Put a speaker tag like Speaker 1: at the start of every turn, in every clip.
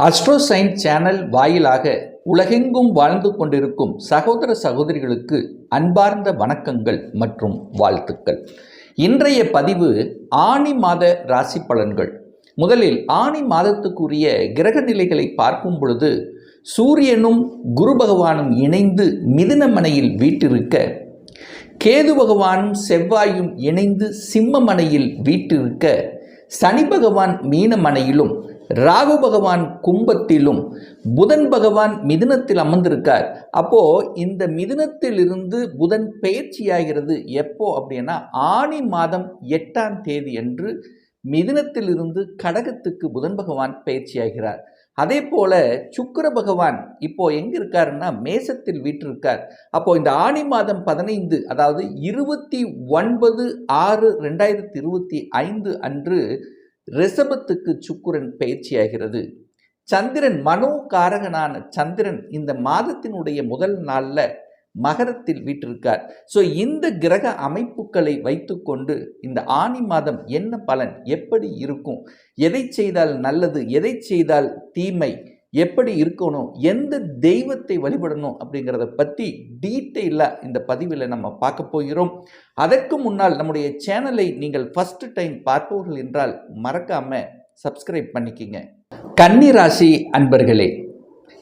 Speaker 1: அஸ்ட்ரோசைன் channel வாயிலாக உலகெங்கும் வாழ்ந்து கொண்டிருக்கும் சகோதர சகோதரிகளுக்கு அன்பார்ந்த வணக்கங்கள் மற்றும் வாழ்த்துக்கள். இன்றைய பதிவு ஆனி மாத ராசி பலன்கள். முதலில் ஆனி மாதத்துக்குரிய கிரக நிலைகளை பார்க்கும் பொழுது சூரியனும் குரு பகவானும் இணைந்து மிதுனமனையில் வீற்றிருக்க, கேது பகவானும் செவ்வாயும் இணைந்து சிம்மமனையில் வீற்றிருக்க, சனி பகவான் மீனமனையிலும் ராகு பகவான் கும்பத்திலும் புதன் பகவான் மிதுனத்தில் அமர்ந்திருக்கார். அப்போ இந்த மிதுனத்திலிருந்து புதன் பெயர்ச்சியாகிறது எப்போ அப்படின்னா ஆனி மாதம் 8ஆம் தேதி அன்று மிதுனத்திலிருந்து கடகத்துக்கு புதன் பகவான் பெயர்ச்சியாகிறார். அதே போல சுக்கிர பகவான் இப்போ எங்க இருக்காருன்னா மேசத்தில் வீற்றிருக்கார். அப்போ இந்த ஆனி மாதம் 15 அதாவது 29/6/2025 அன்று ரிஷபத்துக்கு சுக்கிரன் பயிற்சியாகிறது. சந்திரன் மனோகாரகனான சந்திரன் இந்த மாதத்தினுடைய முதல் நாளில் மகரத்தில் வீற்றிருக்கார். ஸோ இந்த கிரக அமைப்புகளை வைத்துக்கொண்டு இந்த ஆனி மாதம் என்ன பலன், எப்படி இருக்கும், எதை செய்தால் நல்லது, எதை செய்தால் தீமை, எப்படி இருக்கணும், எந்த தெய்வத்தை வழிபடணும் அப்படிங்கிறத பற்றி டீட்டெயிலாக இந்த பதிவில் நம்ம பார்க்க போகிறோம். அதற்கு முன்னால் நம்முடைய சேனலை நீங்கள் ஃபர்ஸ்ட் டைம் பார்ப்பவர்கள் என்றால் மறக்காமல் சப்ஸ்கிரைப் பண்ணிக்கிங்க. கன்னி ராசி அன்பர்களே,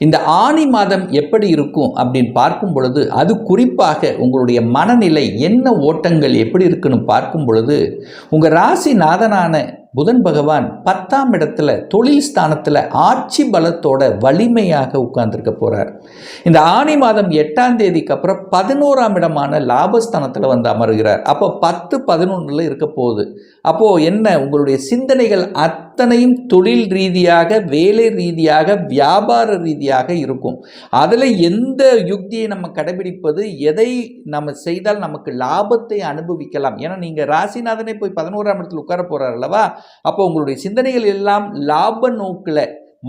Speaker 1: இந்த ஆனி மாதம் எப்படி இருக்கும் அப்படின்னு பார்க்கும் பொழுது அது குறிப்பாக உங்களுடைய மனநிலை என்ன, ஓட்டங்கள் எப்படி இருக்குன்னு பார்க்கும் பொழுது உங்கள் ராசி நாதனான புதன் பகவான் 10ஆம் இடத்துல தொழில் ஸ்தானத்தில் ஆட்சி பலத்தோட வலிமையாக உட்கார்ந்துருக்க போகிறார். இந்த ஆனி மாதம் 8ஆம் தேதிக்கு அப்புறம் 11ஆம் இடமான லாபஸ்தானத்தில் வந்து அமர்கிறார். அப்போ 10-11 இருக்க போகுது. அப்போது என்ன, உங்களுடைய சிந்தனைகள் அத்தனையும் தொழில் ரீதியாக, வேலை ரீதியாக, வியாபார ரீதியாக இருக்கும். அதில் எந்த யுக்தியை நம்ம கடைபிடிப்பது, எதை நம்ம செய்தால் நமக்கு லாபத்தை அனுபவிக்கலாம். ஏன்னா நீங்கள் ராசிநாதனை போய் 11ஆம் இடத்துல உட்கார போகிறார் அல்லவா. அப்போ உங்களுடைய சிந்தனைகள் எல்லாம் லாப நோக்கில்,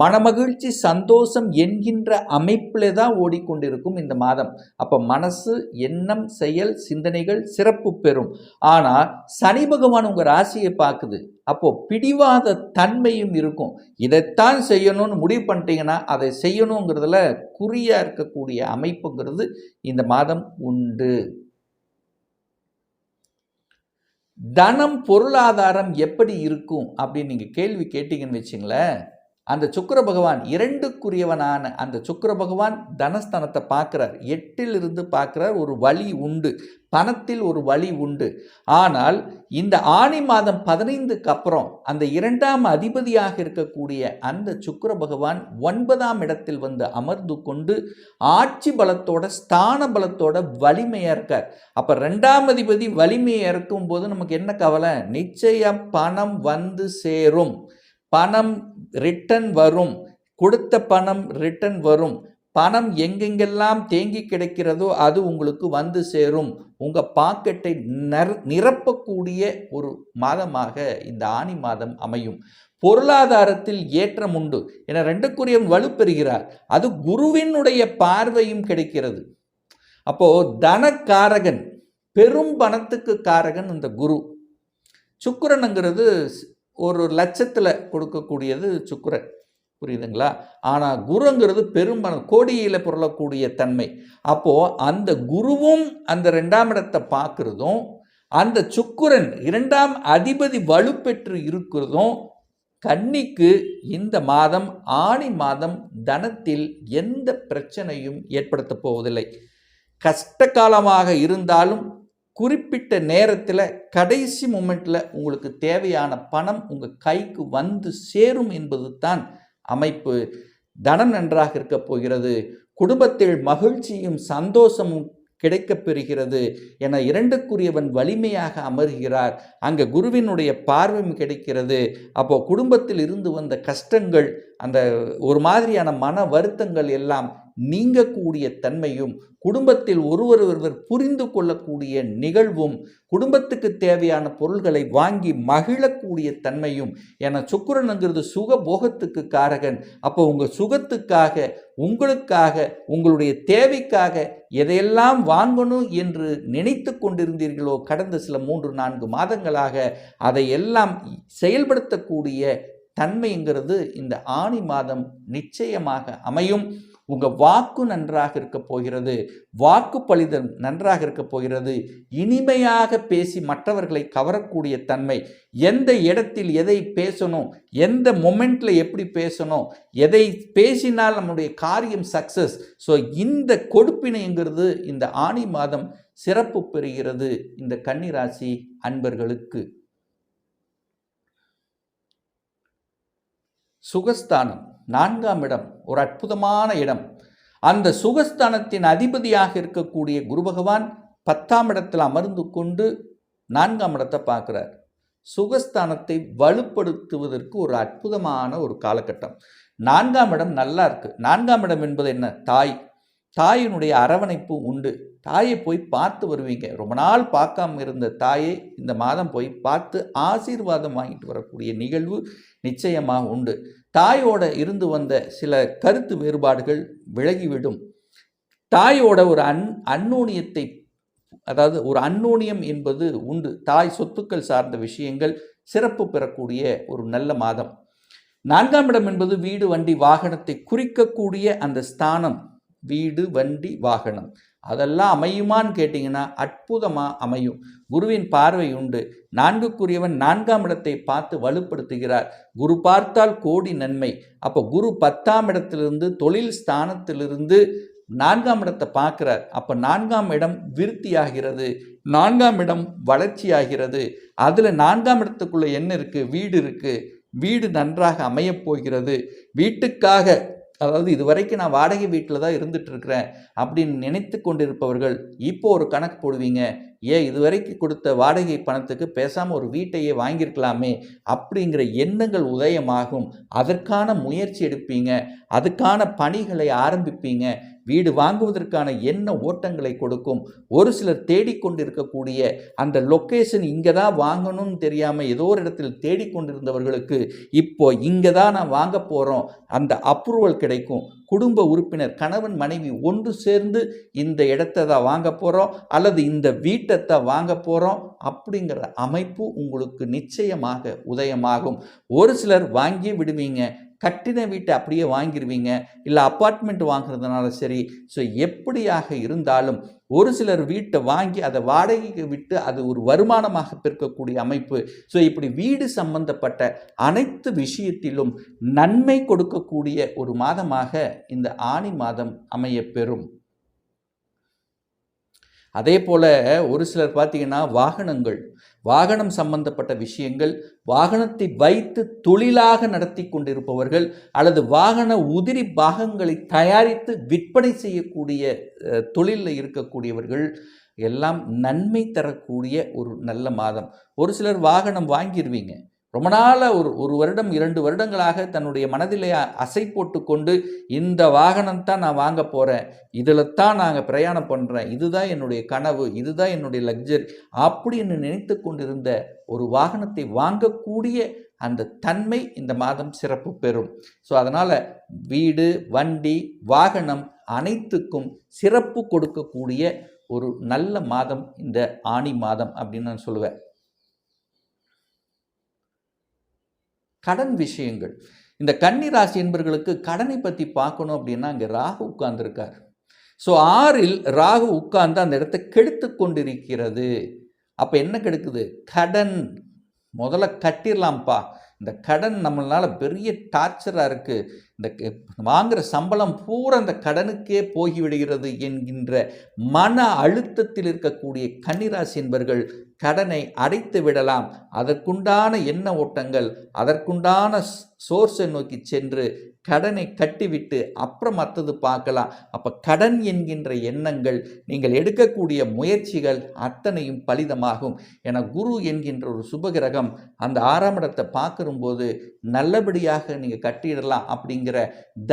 Speaker 1: மனமகிழ்ச்சி, சந்தோஷம் என்கின்ற அமைப்பில் தான் ஓடிக்கொண்டிருக்கும் இந்த மாதம். அப்போ மனசு, எண்ணம், செயல், சிந்தனைகள் சிறப்பு பெறும். ஆனால் சனி பகவான் உங்கள் ராசியை பார்க்குது. அப்போ பிடிவாத தன்மையும் இருக்கும். இதைத்தான் செய்யணும்னு முடிவு பண்ணிட்டீங்கன்னா அதை செய்யணுங்கிறதுல குறியா இருக்கக்கூடிய அமைப்புங்கிறது இந்த மாதம் உண்டு. தனம், பொருளாதாரம் எப்படி இருக்கும் அப்படின்னு நீங்கள் கேள்வி கேட்டீங்கன்னு வச்சுங்களேன். அந்த சுக்கிர பகவான் 2க்குரியவனான அந்த சுக்கிர பகவான் தனஸ்தானத்தை பார்க்குறார், 8லிருந்து பார்க்குறார். ஒரு வழி உண்டு, பணத்தில் ஒரு வழி உண்டு. ஆனால் இந்த ஆனி மாதம் 15க்கு அப்புறம் அந்த 2ஆம் அதிபதியாக இருக்கக்கூடிய அந்த சுக்கிர பகவான் 9ஆம் இடத்தில் வந்து அமர்ந்து கொண்டு ஆட்சி பலத்தோட, ஸ்தான பலத்தோட வலிமையாக இருக்கார். அப்போ 2ஆம் அதிபதி வலிமையாக இருக்கும்போது நமக்கு என்ன கவலை, நிச்சயம் பணம் வந்து சேரும், பணம் ரிட்டன் வரும், கொடுத்த பணம் ரிட்டன் வரும். பணம் எங்கெங்கெல்லாம் தேங்கி கிடைக்கிறதோ அது உங்களுக்கு வந்து சேரும். உங்கள் பாக்கெட்டை நிரப்பக்கூடிய ஒரு மாதமாக இந்த ஆனி மாதம் அமையும். பொருளாதாரத்தில் ஏற்றம் உண்டு. என 2க்குரியவன் வலுப்பெறுகிறார். அது குருவினுடைய பார்வையும் கிடைக்கிறது. அப்போ தனக்காரகன், பெரும் பணத்துக்கு காரகன் இந்த குரு. சுக்கிரனுங்கிறது ஒரு லட்சத்தில் கொடுக்கக்கூடியது சுக்கிரன், புரியுதுங்களா. ஆனால் குருங்கிறது பெரும்பணம், கோடியில் புரளக்கூடிய தன்மை. அப்போது அந்த குருவும் அந்த 2ஆம் இடத்தை பார்க்குறதும், அந்த சுக்கிரன் 2ஆம் அதிபதி வலுப்பெற்று இருக்கிறதும் கன்னிக்கு இந்த மாதம் ஆனி மாதம் தனத்தில் எந்த பிரச்சனையும் ஏற்படுத்த போவதில்லை. கஷ்ட காலமாக இருந்தாலும் குறிப்பிட்ட நேரத்தில், கடைசி மூமெண்ட்டில் உங்களுக்கு தேவையான பணம் உங்கள் கைக்கு வந்து சேரும் என்பது தான் அமைப்பு. தனம் நன்றாக இருக்க போகிறது. குடும்பத்தில் மகிழ்ச்சியும் சந்தோஷமும் கிடைக்கப் பெறுகிறது. என 2க்குரியவன் வலிமையாக அமர்கிறார். அங்கே குருவினுடைய பார்வையும் கிடைக்கிறது. அப்போ குடும்பத்தில் இருந்து வந்த கஷ்டங்கள், அந்த ஒரு மாதிரியான மன வருத்தங்கள் எல்லாம் நீங்கக்கூடிய தன்மையும், குடும்பத்தில் ஒருவர் புரிந்து கொள்ளக்கூடிய நிகழ்வும், குடும்பத்துக்கு தேவையான பொருள்களை வாங்கி மகிழக்கூடிய தன்மையும். என சுக்கிரனுங்கிறது சுக போகத்துக்கு காரகன். அப்போ உங்கள் சுகத்துக்காக, உங்களுக்காக, உங்களுடைய தேவைக்காக எதையெல்லாம் வாங்கணும் என்று நினைத்து கொண்டிருந்தீர்களோ கடந்த சில 3-4 மாதங்களாக அதையெல்லாம் செயல்படுத்தக்கூடிய தன்மைங்கிறது இந்த ஆணி மாதம் நிச்சயமாக அமையும். உங்கள் வாக்கு நன்றாக இருக்க போகிறது, வாக்கு பலிதம் நன்றாக இருக்க போகிறது. இனிமையாக பேசி மற்றவர்களை கவரக்கூடிய தன்மை, எந்த இடத்தில் எதை பேசணும், எந்த மொமெண்ட்டில் எப்படி பேசணும், எதை பேசினால் நம்முடைய காரியம் சக்சஸ். ஸோ இந்த கொடுப்பினைங்கிறது இந்த ஆணி மாதம் சிறப்பு பெறுகிறது இந்த கன்னிராசி அன்பர்களுக்கு. சுகஸ்தானம் 4ஆம் இடம் ஒரு அற்புதமான இடம். அந்த சுகஸ்தானத்தின் அதிபதியாக இருக்கக்கூடிய குரு பகவான் 10ஆம் இடத்தில் அமர்ந்து கொண்டு 4ஆம் இடத்தை பார்க்கிறார். சுகஸ்தானத்தை வலுப்படுத்துவதற்கு ஒரு அற்புதமான ஒரு காலகட்டம். 4ஆம் இடம் நல்லா இருக்கு. 4ஆம் இடம் என்பது என்ன? தாயினுடைய அரவணைப்பு உண்டு. தாயை போய் பார்த்து வருவீங்க. ரொம்ப நாள் பார்க்காம இருந்த தாயை இந்த மாதம் போய் பார்த்து ஆசீர்வாதம் வாங்கிட்டு வரக்கூடிய நிகழ்வு நிச்சயமாக உண்டு. தாயோட இருந்து வந்த சில கருத்து வேறுபாடுகள் விலகிவிடும். தாயோட ஒரு அந்நோனியத்தை, அதாவது ஒரு அந்நோனியம் என்பது உண்டு. தாய் சொத்துக்கள் சார்ந்த விஷயங்கள் சிறப்பு பெறக்கூடிய ஒரு நல்ல மாதம். 4ஆம் இடம் என்பது வீடு வண்டி வாகனத்தை குறிக்கக்கூடிய அந்த ஸ்தானம். வீடு வண்டி வாகனம் அதெல்லாம் அமையுமான்னு கேட்டிங்கன்னா அற்புதமாக அமையும். குருவின் பார்வை உண்டு. 4க்குரியவன் 4ஆம் இடத்தை பார்த்து வலுப்படுத்துகிறார். குரு பார்த்தால் கோடி நன்மை. அப்போ குரு 10ஆம் இடத்திலிருந்து தொழில் ஸ்தானத்திலிருந்து 4ஆம் இடத்தை பார்க்கிறார். அப்போ 4ஆம் இடம் விருத்தியாகிறது, 4ஆம் இடம் வளர்ச்சியாகிறது. அதில் 4ஆம் இடத்துக்குள்ளே என்ன இருக்குது? வீடு இருக்குது. வீடு நன்றாக அமையப் போகிறது. வீட்டுக்காக, அதாவது இதுவரைக்கும் நான் வாடகை வீட்டில் தான் இருந்துட்டு இருக்கிறேன் அப்படின்னு நினைத்து கொண்டிருப்பவர்கள் இப்போ ஒரு கணக்கு போடுவீங்க. இதுவரைக்கும் கொடுத்த வாடகை பணத்துக்கு பேசாமல் ஒரு வீட்டையே வாங்கியிருக்கலாமே அப்படிங்கிற எண்ணங்கள் உதயமாகும். அதற்கான முயற்சி எடுப்பீங்க, அதுக்கான பணிகளை ஆரம்பிப்பீங்க. வீடு வாங்குவதற்கான எண்ண ஓட்டங்களை கொடுக்கும். ஒரு சிலர் தேடிக்கொண்டிருக்கக்கூடிய அந்த லொக்கேஷன் இங்கே தான் வாங்கணும்னு தெரியாமல் ஏதோ ஒரு இடத்தில் தேடிக்கொண்டிருந்தவர்களுக்கு இப்போ இங்கே தான் நான் வாங்க போகிறோம், அந்த அப்ரூவல் கிடைக்கும். குடும்ப உறுப்பினர் கணவன் மனைவி ஒன்று சேர்ந்து இந்த இடத்தை தான் வாங்க போகிறோம் அல்லது இந்த வீட்டை தான் வாங்க போகிறோம் அப்படிங்கிற அமைப்பு உங்களுக்கு நிச்சயமாக உதயமாகும். ஒரு சிலர் வாங்கி விடுவீங்க, கட்டின வீட்டை அப்படியே வாங்கிடுவீங்க, இல்லை அப்பார்ட்மெண்ட் வாங்குறதுனால சரி. ஸோ எப்படியாக இருந்தாலும் ஒரு சிலர் வீட்டை வாங்கி அதை வாடகைக்கு விட்டு அது ஒரு வருமானமாக பெருக்கக்கூடிய அமைப்பு. ஸோ இப்படி வீடு சம்பந்தப்பட்ட அனைத்து விஷயத்திலும் நன்மை கொடுக்கக்கூடிய ஒரு மாதமாக இந்த ஆனி மாதம் அமையப்பெறும். அதே போல் ஒரு சிலர் பார்த்தீங்கன்னா வாகனம் சம்பந்தப்பட்ட விஷயங்கள், வாகனத்தை வைத்து தொழிலாக நடத்தி கொண்டிருப்பவர்கள் அல்லது வாகன உதிரி பாகங்களை தயாரித்து விற்பனை செய்யக்கூடிய தொழிலில் இருக்கக்கூடியவர்கள் எல்லாம் நன்மை தரக்கூடிய ஒரு நல்ல மாதம். ஒரு சிலர் வாகனம் வாங்கிடுவீங்க, ரொம்ப நாளாக ஒரு வருடம் 2 வருடங்களாக தன்னுடைய மனதிலே அசை போட்டு கொண்டு இந்த வாகனம் தான் நான் வாங்க போகிறேன், இதில் தான் நாங்கள் பிரயாணம் பண்ணுறேன், இதுதான் என்னுடைய கனவு, இதுதான் என்னுடைய லக்ஸரி அப்படின்னு நினைத்து கொண்டிருந்த ஒரு வாகனத்தை வாங்கக்கூடிய அந்த தன்மை இந்த மாதம் சிறப்பு பெறும். ஸோ அதனால் வீடு வண்டி வாகனம் அனைத்துக்கும் சிறப்பு கொடுக்கக்கூடிய ஒரு நல்ல மாதம் இந்த ஆனி மாதம் அப்படின்னு நான் சொல்லுவேன். கடன் விஷயங்கள், இந்த கன்னி ராசி என்பவர்களுக்கு கடனை பற்றி பார்க்கணும் அப்படின்னா அங்கே ராகு உட்கார்ந்துருக்கார். ஸோ 6இல் ராகு உட்கார்ந்து அந்த இடத்தை கெடுத்து கொண்டிருக்கிறது. அப்போ என்ன கெடுக்குது? கடன் முதல்ல கட்டிடலாம்ப்பா, இந்த கடன் நம்மளால பெரிய டார்ச்சராக இருக்குது, இந்த வாங்குகிற சம்பளம் பூரா இந்த கடனுக்கே போகிவிடுகிறது என்கின்ற மன அழுத்தத்தில் இருக்கக்கூடிய கன்னிராசி என்பவர்கள் கடனை அடைத்து விடலாம். அதற்குண்டான எண்ண ஓட்டங்கள், அதற்குண்டான சோர்ஸை நோக்கி சென்று கடனை கட்டிவிட்டு அப்புறம் மற்றது பார்க்கலாம். அப்போ கடன் என்கின்ற எண்ணங்கள், நீங்கள் எடுக்கக்கூடிய முயற்சிகள் அத்தனையும் பலிதமாகும். என குரு என்கின்ற ஒரு சுபகிரகம் அந்த 6ஆம் இடத்தை பார்க்கும்போது நல்லபடியாக நீங்கள் கட்டிடலாம் அப்படிங்கிற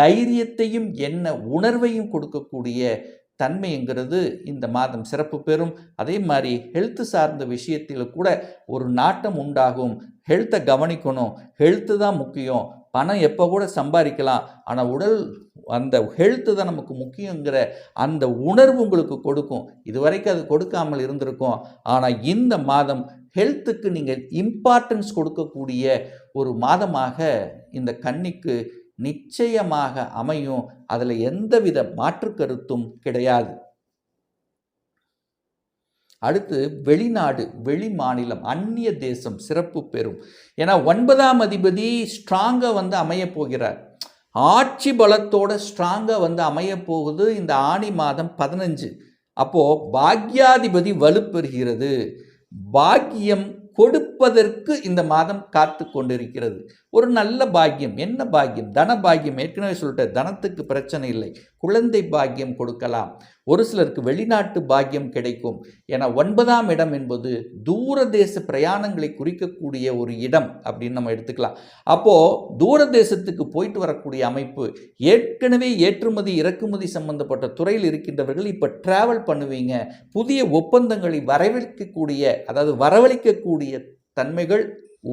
Speaker 1: தைரியத்தையும் எண்ண உணர்வையும் கொடுக்கக்கூடிய தன்மைங்கிறது இந்த மாதம் சிறப்பு பெறும். அதே மாதிரி ஹெல்த் சார்ந்த விஷயத்தில் கூட ஒரு நாட்டம் உண்டாகும். ஹெல்த்தை கவனிக்கணும், ஹெல்த்து தான் முக்கியம். பணம் எப்போ கூட சம்பாதிக்கலாம், ஆனால் உடல் அந்த ஹெல்த்து தான் நமக்கு முக்கியங்கிற அந்த உணர்வு உங்களுக்கு கொடுக்கும். இதுவரைக்கும் அது கொடுக்காமல் இருந்திருக்கும். ஆனால் இந்த மாதம் ஹெல்த்துக்கு நீங்கள் இம்பார்ட்டன்ஸ் கொடுக்கக்கூடிய ஒரு மாதமாக இந்த கன்னிக்கு நிச்சயமாக அமையும். அதில் எந்தவித மாற்று கருத்தும் கிடையாது. அடுத்து வெளிநாடு, வெளி மாநிலம், அந்நிய தேசம் சிறப்பு பெறும். ஏன்னா 9ஆம் அதிபதி ஸ்ட்ராங்காக அமைய போகிறார். ஆட்சி பலத்தோட ஸ்ட்ராங்காக அமைய போகுது இந்த ஆனி மாதம் 15. அப்போது பாக்யாதிபதி வலுப்பெறுகிறது. பாக்கியம் கொடுப்பதற்கு இந்த மாதம் காத்து கொண்டிருக்கிறது. ஒரு நல்ல பாக்கியம். என்ன பாக்கியம்? தன பாக்கியம். ஏற்கனவே சொல்லிட்டேன், தனத்துக்கு பிரச்சனை இல்லை. குழந்தை பாக்கியம் கொடுக்கலாம். ஒரு சிலருக்கு வெளிநாட்டு பாக்கியம் கிடைக்கும். ஏன்னா 9ஆம் இடம் என்பது தூர தேச பிரயாணங்களை குறிக்கக்கூடிய ஒரு இடம் அப்படின்னு நம்ம எடுத்துக்கலாம். அப்போது தூர தேசத்துக்கு போயிட்டு வரக்கூடிய அமைப்பு. ஏற்கனவே ஏற்றுமதி இறக்குமதி சம்பந்தப்பட்ட துறையில் இருக்கின்றவர்கள் இப்போ டிராவல் பண்ணுவீங்க. புதிய ஒப்பந்தங்களை வரவழைக்கக்கூடிய தன்மைகள்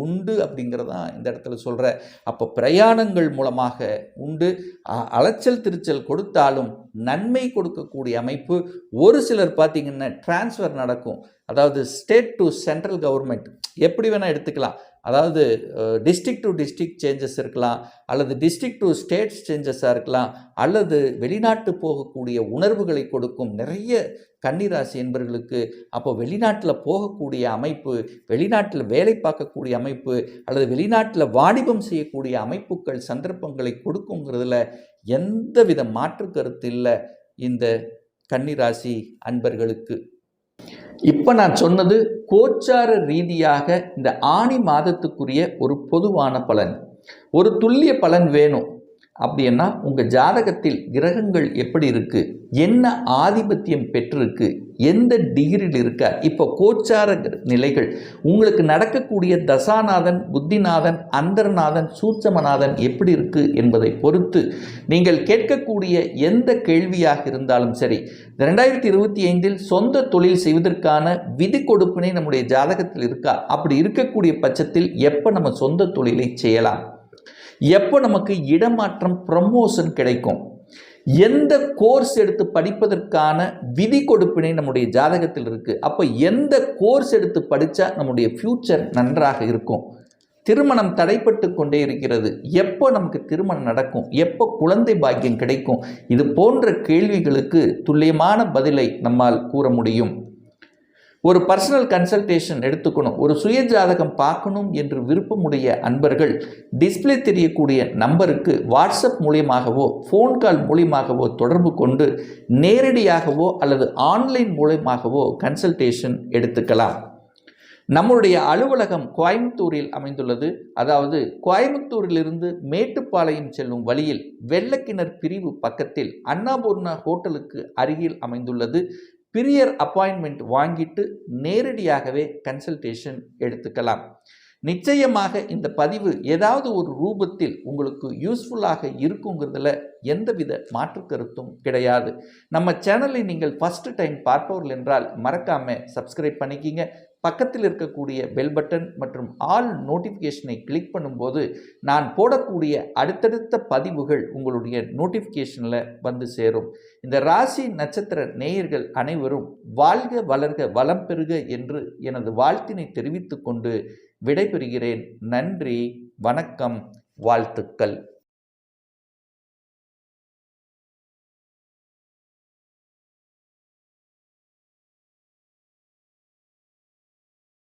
Speaker 1: உண்டு அப்படிங்கிறதான் இந்த இடத்துல சொல்கிற. அப்போ பிரயாணங்கள் மூலமாக உண்டு. அலைச்சல் திருச்சல் கொடுத்தாலும் நன்மை கொடுக்கக்கூடிய அமைப்பு. ஒரு சிலர் பார்த்திங்கன்னா டிரான்ஸ்ஃபர் நடக்கும். அதாவது ஸ்டேட் டு சென்ட்ரல் கவர்மெண்ட் எப்படி வேணால் எடுத்துக்கலாம். அதாவது டிஸ்ட்ரிக்ட் டு டிஸ்ட்ரிக்ட் சேஞ்சஸ் இருக்கலாம், அல்லது டிஸ்ட்ரிக்ட் டு ஸ்டேட்ஸ் சேஞ்சஸாக இருக்கலாம், அல்லது வெளிநாட்டு போகக்கூடிய உணர்வுகளை கொடுக்கும் நிறைய கன்னிராசி என்பவர்களுக்கு. அப்போ வெளிநாட்டில் போகக்கூடிய அமைப்பு, வெளிநாட்டில் வேலை பார்க்கக்கூடிய அமைப்பு, அல்லது வெளிநாட்டில் வாணிபம் செய்யக்கூடிய அமைப்புகள் சந்தர்ப்பங்களை கொடுக்குங்கிறதுல எந்தவித மாற்று கருத்து இல்லை இந்த கன்னிராசி அன்பர்களுக்கு. இப்போ நான் சொன்னது கோச்சார ரீதியாக இந்த ஆனி மாதத்துக்குரிய ஒரு பொதுவான பலன். ஒரு துல்லிய பலன் வேணும் அப்படின்னா உங்கள் ஜாதகத்தில் கிரகங்கள் எப்படி இருக்குது, என்ன ஆதிபத்தியம் பெற்றிருக்கு, எந்த டிகிரியில் இருக்க, இப்போ கோச்சார நிலைகள், உங்களுக்கு நடக்கக்கூடிய தசாநாதன், புத்திநாதன், அந்தரநாதன், சூட்சமநாதன் எப்படி இருக்குது என்பதை பொறுத்து நீங்கள் கேட்கக்கூடிய எந்த கேள்வியாக இருந்தாலும் சரி, 2025 சொந்த தொழில் செய்வதற்கான விதி கொடுப்பினை நம்முடைய ஜாதகத்தில் இருக்கா, அப்படி இருக்கக்கூடிய பட்சத்தில் எப்போ நம்ம சொந்த தொழிலை செய்யலாம், எப்போ நமக்கு இடமாற்றம் ப்ரமோஷன் கிடைக்கும், எந்த கோர்ஸ் எடுத்து படிப்பதற்கான விதி கொடுப்பினை நம்முடைய ஜாதகத்தில் இருக்குது, அப்போ எந்த கோர்ஸ் எடுத்து படித்தா நம்முடைய ஃப்யூச்சர் நன்றாக இருக்கும், திருமணம் தடைப்பட்டு கொண்டே இருக்கிறது, எப்போ நமக்கு திருமணம் நடக்கும், எப்போ குழந்தை பாக்கியம் கிடைக்கும், இது போன்ற கேள்விகளுக்கு துல்லியமான பதிலை நம்மால் கூற முடியும். ஒரு பர்சனல் கன்சல்டேஷன் எடுத்துக்கணும், ஒரு சுய ஜாதகம் பார்க்கணும் என்று விருப்பமுடைய அன்பர்கள் டிஸ்பிளே தெரியக்கூடிய நம்பருக்கு வாட்ஸ்அப் மூலியமாகவோ ஃபோன் கால் மூலியமாகவோ தொடர்பு கொண்டு நேரடியாகவோ அல்லது ஆன்லைன் மூலமாகவோ கன்சல்டேஷன் எடுத்துக்கலாம். நம்முடைய அலுவலகம் கோயம்புத்தூரில் அமைந்துள்ளது. அதாவது கோயம்புத்தூரிலிருந்து மேட்டுப்பாளையம் செல்லும் வழியில் வெள்ளக்கிணர் பிரிவு பக்கத்தில் அன்னபூர்ணா ஹோட்டலுக்கு அருகில் அமைந்துள்ளது. பிரியர் அப்பாயின்மெண்ட் வாங்கிட்டு நேரடியாகவே கன்சல்டேஷன் எடுத்துக்கலாம். நிச்சயமாக இந்த பதிவு ஏதாவது ஒரு ரூபத்தில் உங்களுக்கு யூஸ்ஃபுல்லாக இருக்குங்கிறதுல எந்தவித மாற்று கருத்தும் கிடையாது. நம்ம சேனலை நீங்கள் ஃபர்ஸ்ட் டைம் பார்ப்பவர்கள் என்றால் மறக்காமல் சப்ஸ்கிரைப் பண்ணிக்கிங்க. பக்கத்தில் இருக்கக்கூடிய பெல் பட்டன் மற்றும் ஆல் நோட்டிஃபிகேஷனை கிளிக் பண்ணும்போது நான் போடக்கூடிய அடுத்தடுத்த பதிவுகள் உங்களுடைய நோட்டிஃபிகேஷனில் வந்து சேரும். இந்த ராசி நட்சத்திர நேயர்கள் அனைவரும் வாழ்க வளர்க வளம் பெறுக என்று எனது வாழ்த்தினை தெரிவித்து கொண்டு விடைபெறுகிறேன். நன்றி, வணக்கம், வாழ்த்துக்கள்.